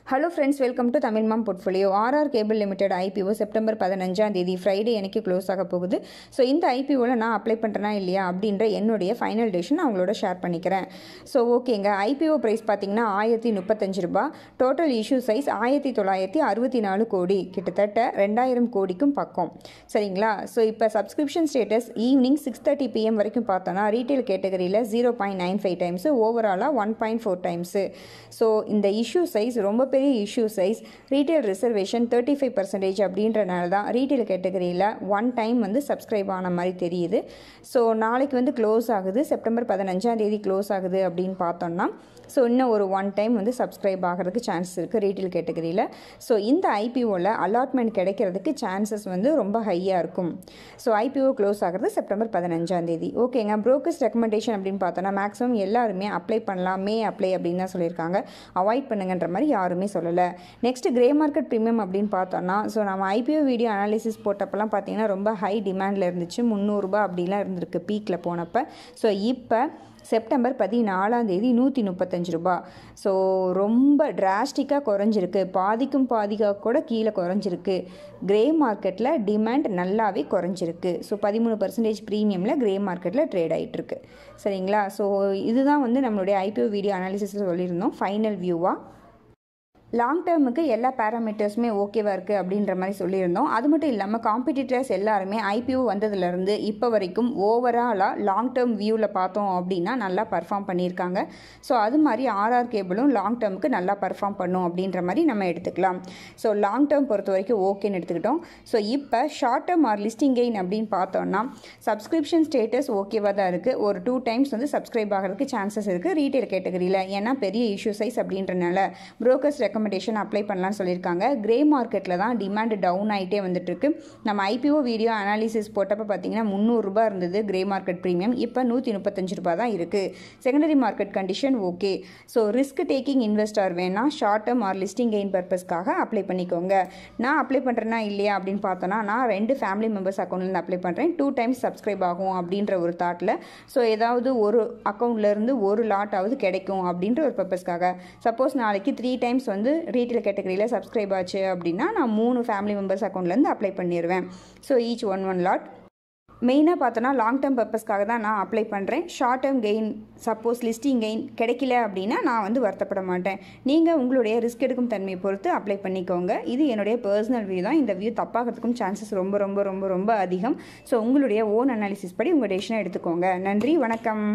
Hello friends, welcome to Tamil Mom Portfolio. RR Cable Limited IPO September 15 Friday எனக்கு close ஆக போகுது. So இந்த ஐபிஓவில் நான் அப்ளை பண்ணுறேனா இல்லையா அப்படின்ற என்னுடைய ஃபைனல் டேஷன் அவங்களோட ஷேர் பண்ணிக்கிறேன். ஸோ ஓகேங்க, ஐபிஓ ப்ரைஸ் பார்த்தீங்கன்னா 1035 ரூபாய், டோட்டல் இஷ்யூ சைஸ் 1964 கோடி, கிட்டத்தட்ட 2000 கோடிக்கும் பக்கம். சரிங்களா? ஸோ இப்போ சப்ஸ்கிரிப்ஷன் ஸ்டேட்டஸ் ஈவினிங் 6:30 PM வரைக்கும் பார்த்தோன்னா ரீட்டைல் கேட்டகரியில் 0.95 டைம்ஸு, ஓவராலாக 1.4 டைம்ஸு. ஸோ இந்த இஷ்யூ சைஸ் ரொம்ப பெரிய இஷ்யூ சைஸ். ரீட்டைல் ரிசர்வேஷன் 35% அப்படின்றனால தான் ரீட்டைல் கேட்டகரியில் 1 டைம் வந்து சப்ஸ்கிரைப் ஆன மாதிரி தெரியுது. ஸோ நாளைக்கு வந்து க்ளோஸ் ஆகுது, செப்டம்பர் 15 க்ளோஸ் ஆகுது அப்படின்னு பார்த்தோம்னா ஸோ இன்னும் ஒரு 1 டைம் வந்து சப்ஸ்கிரைப் ஆகிறதுக்கு சான்ஸ் இருக்குது ரீட்டைல் கேட்டகரியில். ஸோ இந்த ஐபிஓவில் அலாட்மெண்ட் கிடைக்கிறதுக்கு சான்சஸ் வந்து ரொம்ப ஹையாக இருக்கும். ஸோ ஐபிஓ க்ளோஸ் ஆகிறது செப்டம்பர் 15. ஓகேங்க, ப்ரோக்கர்ஸ் ரெக்கமெண்டேஷன் அப்படின்னு பார்த்தோன்னா மேக்ஸிமம் எல்லாருமே அப்ளை பண்ணலாம், அப்ளை அப்படின்னு தான் சொல்லியிருக்காங்க. அவாய்ட் பண்ணுங்கன்ற மாதிரி யாருமே சொல்லலை. நெக்ஸ்ட் கிரே மார்க்கெட் ப்ரீமியம் அப்படின்னு பார்த்தோன்னா ஸோ நம்ம ஐபிஓ வீடியோ அனாலிசிஸ் போட்டப்பெல்லாம் பார்த்தீங்கன்னா ரொம்ப ஹை டிமாண்டில் இருந்துச்சு, 300 ரூபாய் அப்படிலாம் இருந்திருக்கு பீக்கில் போனப்போ. ஸோ இப்போ செப்டம்பர் 14 135 ரூபாய். ஸோ ரொம்ப டிராஸ்டிக்காக குறைஞ்சிருக்கு, பாதிக்காக கூட கீழே குறைஞ்சிருக்கு. கிரே மார்க்கெட்டில் டிமாண்ட் நல்லாவே குறைஞ்சிருக்கு. ஸோ 13% ப்ரீமியமில் கிரே மார்க்கெட்டில் ட்ரேட் ஆகிட்டுருக்கு. சரிங்களா? ஸோ இதுதான் வந்து நம்மளுடைய ஐபிஓ வீடியோ அனாலிசிஸில் சொல்லியிருந்தோம் ஃபைனல் வியூவாக. லாங் டேர்முக்கு எல்லா பேராமீட்டர்ஸுமே ஓகேவாக இருக்குது அப்படின்ற மாதிரி சொல்லியிருந்தோம். அது மட்டும் இல்லாமல் காம்படிட்டர்ஸ் எல்லாருமே ஐபிஓ வந்ததுலேருந்து இப்போ வரைக்கும் ஓவராலாக லாங் டேர்ம் வியூவில் பார்த்தோம் அப்படின்னா நல்லா பர்ஃபார்ம் பண்ணியிருக்காங்க. ஸோ அது மாதிரி ஆர்ஆர் கேபிளும் லாங் டேர்முக்கு நல்லா பர்ஃபார்ம் பண்ணும் அப்படின்ற மாதிரி நம்ம எடுத்துக்கலாம். ஸோ லாங் டேர்ம் பொறுத்த வரைக்கும் ஓகேன்னு எடுத்துக்கிட்டோம். ஸோ இப்போ short term or listing gain அப்படின்னு பார்த்தோன்னா சப்ஸ்கிரிப்ஷன் ஸ்டேட்டஸ் ஓகேவாக தான் இருக்குது. ஒரு 2 டைம்ஸ் வந்து சப்ஸ்கிரைப் ஆகிறதுக்கு சான்சஸ் இருக்குது ரீட்டைல் கேட்டகரியில். ஏன்னா பெரிய இஷ்யூ சைஸ் அப்படின்றனால ப்ரோக்கர்ஸ் ரெக்கமெண்டேஷன் அப்ளை பண்ணலான்னு சொல்லியிருக்காங்க. கிரே மார்க்கெட்டில் தான் டிமாண்ட் டவுன் ஆகிட்டே வந்துட்டுருக்கு. நம்ம ஐபிஓ வீடியோ அனாலிசிஸ் போட்டப்போ பார்த்தீங்கன்னா 300 ரூபாய் இருந்தது கிரே மார்க்கெட் ப்ரீமியம், இப்போ 135 ரூபாய் தான் இருக்குது. Secondary market condition okay. So risk taking investor வேணால் short term or listing gain பர்பஸ்க்காக அப்ளை பண்ணிக்கோங்க. நான் அப்ளை பண்ணுறேன்னா இல்லையா அப்படின்னு பார்த்தோன்னா நான் 2 ஃபேமிலி மெம்பர்ஸ் அக்கௌண்ட்லேருந்து அப்ளை பண்ணுறேன். 2 டைம்ஸ் சப்ஸ்கிரைப் ஆகும் அப்படின்ற ஒரு தாட்டில். ஸோ ஏதாவது ஒரு அக்கௌண்ட்லேருந்து ஒரு லாட்டாவது கிடைக்கும் அப்படின்ற ஒரு பர்பஸ்க்காக. சப்போஸ் நாளைக்கு 3 டைம்ஸ் வந்து ரீட்டைல் கேட்டகரியில் சப்ஸ்கிரைப் ஆச்சு அப்படின்னா நான் 3 ஃபேமிலி மெம்பர்ஸ் அக்கௌண்ட்லேருந்து அப்ளை பண்ணிடுவேன். So each one lot. மெயினாக பார்த்தோன்னா லாங் டேர்ம் பர்பஸ்க்காக தான் நான் அப்ளை பண்ணுறேன். Short term gain suppose listing gain கிடைக்கல அப்படின்னா நான் வந்து வருத்தப்பட மாட்டேன். நீங்கள் உங்களுடைய ரிஸ்க் எடுக்கும் தன்மையை பொறுத்து அப்ளை பண்ணிக்கோங்க. இது என்னுடைய பர்சனல் வியூ தான். இந்த வியூ தப்பாகிறதுக்கும் சான்சஸ் ரொம்ப ரொம்ப ரொம்ப ரொம்ப அதிகம். ஸோ உங்களுடைய ஓன் அனாலிசிஸ் படி உங்கள் டெசிஷனை எடுத்துக்கோங்க. நன்றி, வணக்கம்.